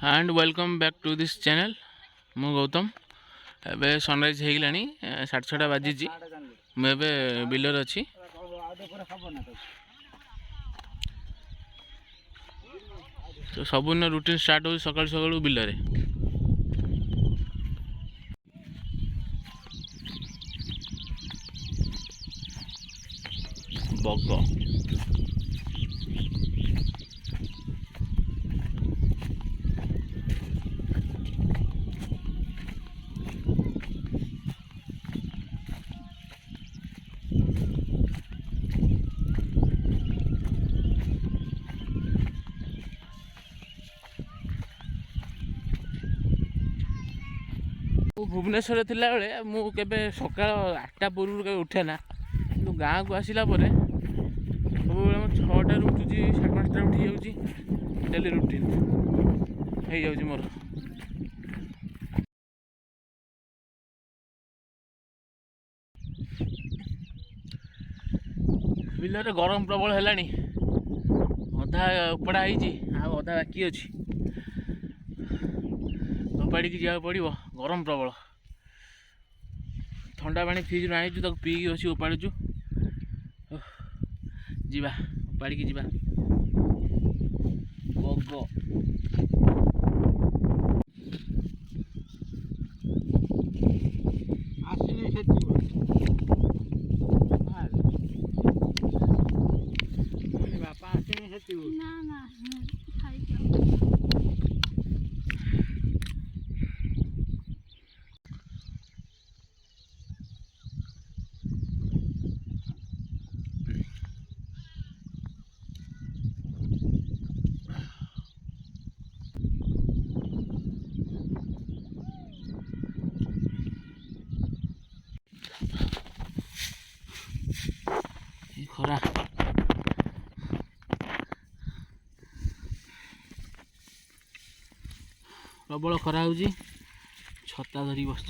And welcome back to this channel. मु गौतम। एबे sunrise हो गलानी 6:30 बाजी। मुझे बिलर अच्छी तो सबुन रूटीन स्टार्ट हो सकाल सकाल बिलरे बग भुवनेश्वर थिला बेले मु केबे सकाळ 8टा पूर्व के उठे ना कि गाँव को आसिला परे सब बेले 6टा उठुची 5:30 उठी जाउची डेली रूटीन हो जाउची मोर। बिलरे गरम प्रबल हेलानी अधा उपड़ा होईची आ अधा बाकी अछि उपाड़ी की जा पड़ो गरम प्रबल ठंडा पानी फ्रिज आई तो पीकी अच्छी उपाड़ुचु जीवा उपाड़ी की जीवा बग खरा प्रबल खरा हो छता धरी बस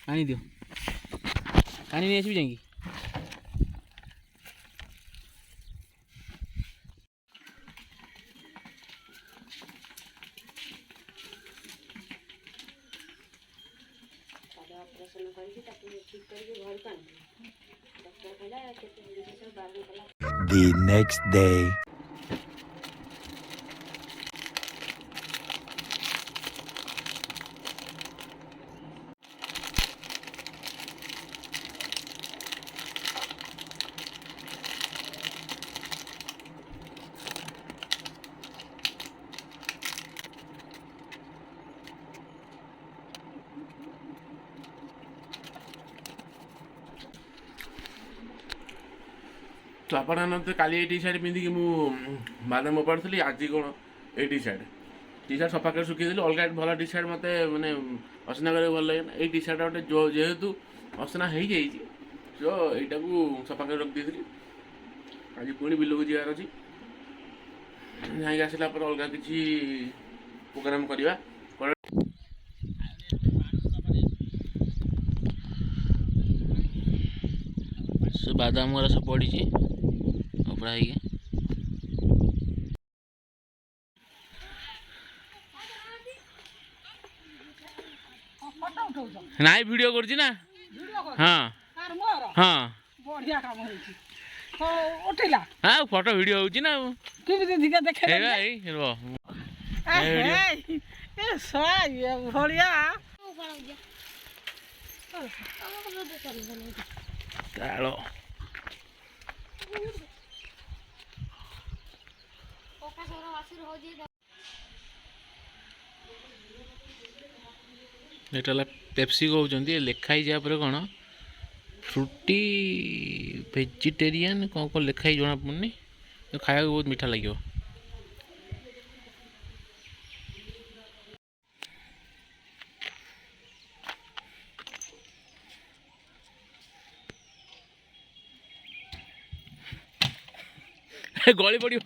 पानी दियो पानी नहीं आसबि जाएंगी The next day. तो आप काली टी सार्ट पिंधिकी मुझे बादाम उपाड़ी आज कौन ये टी सार्ट सफा कर सुखी देली अलग भल टी सार्ट मत मैंने असना कर भल लगे ये टी सार्ट गोटे जेहेतु असना हो जाए तो यहीटा को सफा कर रखी थी आज पुणी बिल को जीवार अच्छी जाइक आसला अलग किसी प्रोग्राम करवा बादाम गुरा सब पड़ी उपड़ा नाई वीडियो करछि ना हाँ हाँ बढ़िया काम होइछि तो उठिला हाँ फोटो वीडियो होछि ना केमिति दिखा देखे ए भाई रो ए साई बढ़िया तालो एटा पेप्सी कहते लिखाई जापर कौन फ्रूटी वेजिटेरियन कौन कौन लिखाई जना पड़नी खाया बहुत मीठा लगे गली पड़ो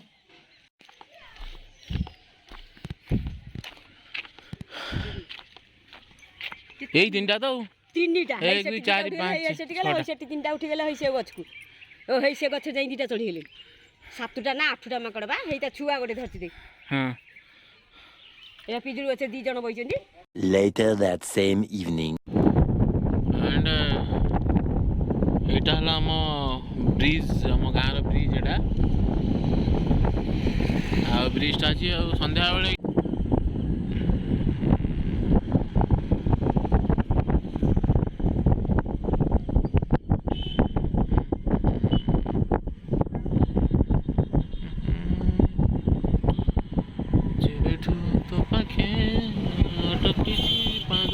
यही तीन तो तीनटा एक दुई चार पाँच सेठी तीनटा उठी गला से गछ को ओ हे से गछ जाई दीटा चढ़ी गेले सातटा ना आठटा माकड़ बा हेटा छुआ गोटे धरती दे हां ଏ ପିଜୁଳି ଗଛ 2 ଜଣ ବଇଛନ୍ତି। Later that same evening. And ଏଇଟା ହେଲା ଆମ ବ୍ରିଜ୍, ଆମ ଗାଁର ବ୍ରିଜ୍ ଏଇଟା। ଆଉ ବ୍ରିଜ୍ଟା ଅଛି। ଆଉ ସନ୍ଧ୍ୟାବେଳେ ଯେବେଠୁ ତୋ ପାଖେ ଅଟକିଛି ପାଦ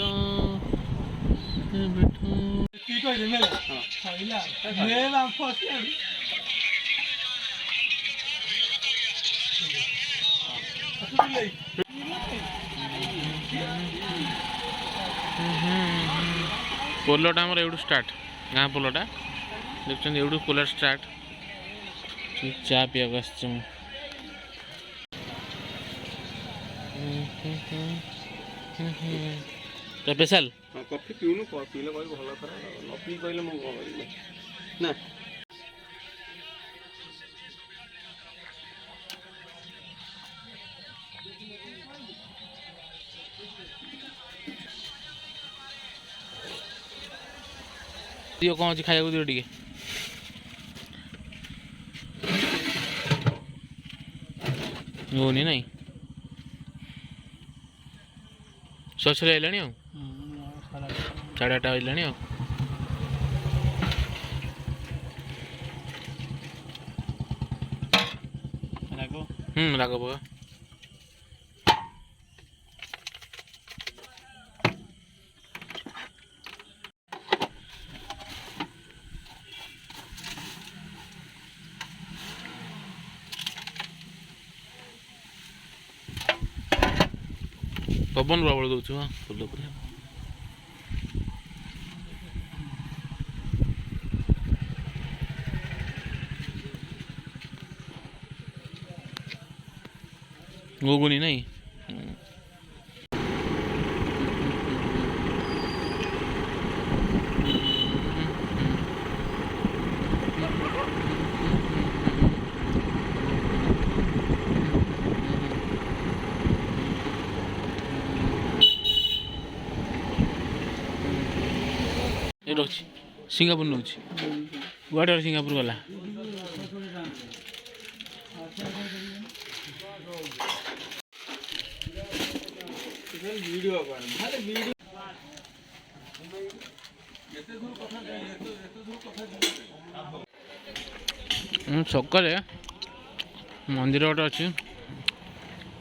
ସେବେଠୁ ପୋଲଟା ଆମର ଏଇଠୁ ଷ୍ଟାର୍ଟ, ଗାଁ ପୋଲଟା ଦେଖୁଛନ୍ତି, ଏଇଠୁ ପୋଲ ଷ୍ଟାର୍ଟ। ଚା ପିଇବାକୁ ଆସିଛି ମୁଁ। ସ୍ପେଶାଲ କଫି ପିଉନୁ, ପିଇଲେ କହିବୁ ଭଲ ଖରା, ନ ପିଇ କହିଲେ ମୁଁ କ'ଣ କରିବି ନା। ଦିଅ କ'ଣ ଅଛି ଖାଇବାକୁ, ଦିଅ ଟିକେ। ହଉନି ନାଇଁ, ଶଶୁର ଆଇଲାଣି ଆଉ 8:30 ବାଜିଲାଣି ଆଉ। ରାଗ ପକା। ପବନ ପ୍ରବଳ ଦଉଛି ହଁ ପୋଲ ଉପରେ। ଗୁଗୁନି ନାଇଁ। ଏଇଟା ଅଛି ସିଙ୍ଗାପୁର ନେଉଛି, କୁଆଡ଼େ ସିଙ୍ଗାପୁର ଗଲା। ଛକରେ ମନ୍ଦିର ଗୋଟେ ଅଛି,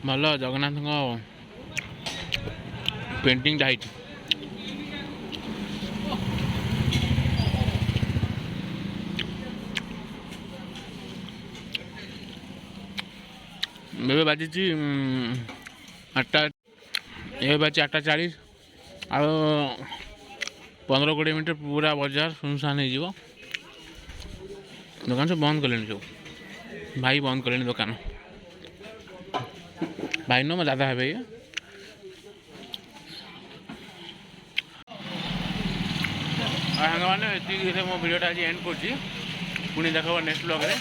ଭଲ ଜଗନ୍ନାଥଙ୍କ ପେଣ୍ଟିଂଟା ହେଇଛି। ଏବେ ବାଜିଛି 8ଟା, ଏବେ ବାଜିଛି 8:40। ଆଉ 15-20 ମିନିଟ୍ ପୁରା ବଜାର ସୁନସାନ ହେଇଯିବ। ଦୋକାନ ସବୁ ବନ୍ଦ କଲେଣି, ସବୁ ଭାଇ ବନ୍ଦ କଲେଣି ଦୋକାନ। ଭାଇ ନୁହଁ, ମୋ ଦାଦା ହେବେ। ସାଙ୍ଗମାନେ ଏତିକିରେ ମୋ ଭିଡ଼ିଓଟା ଆଜି ଏଣ୍ଡ କରୁଛି। ପୁଣି ଦେଖ ନେକ୍ସଟ ବ୍ଲଗ୍ରେ।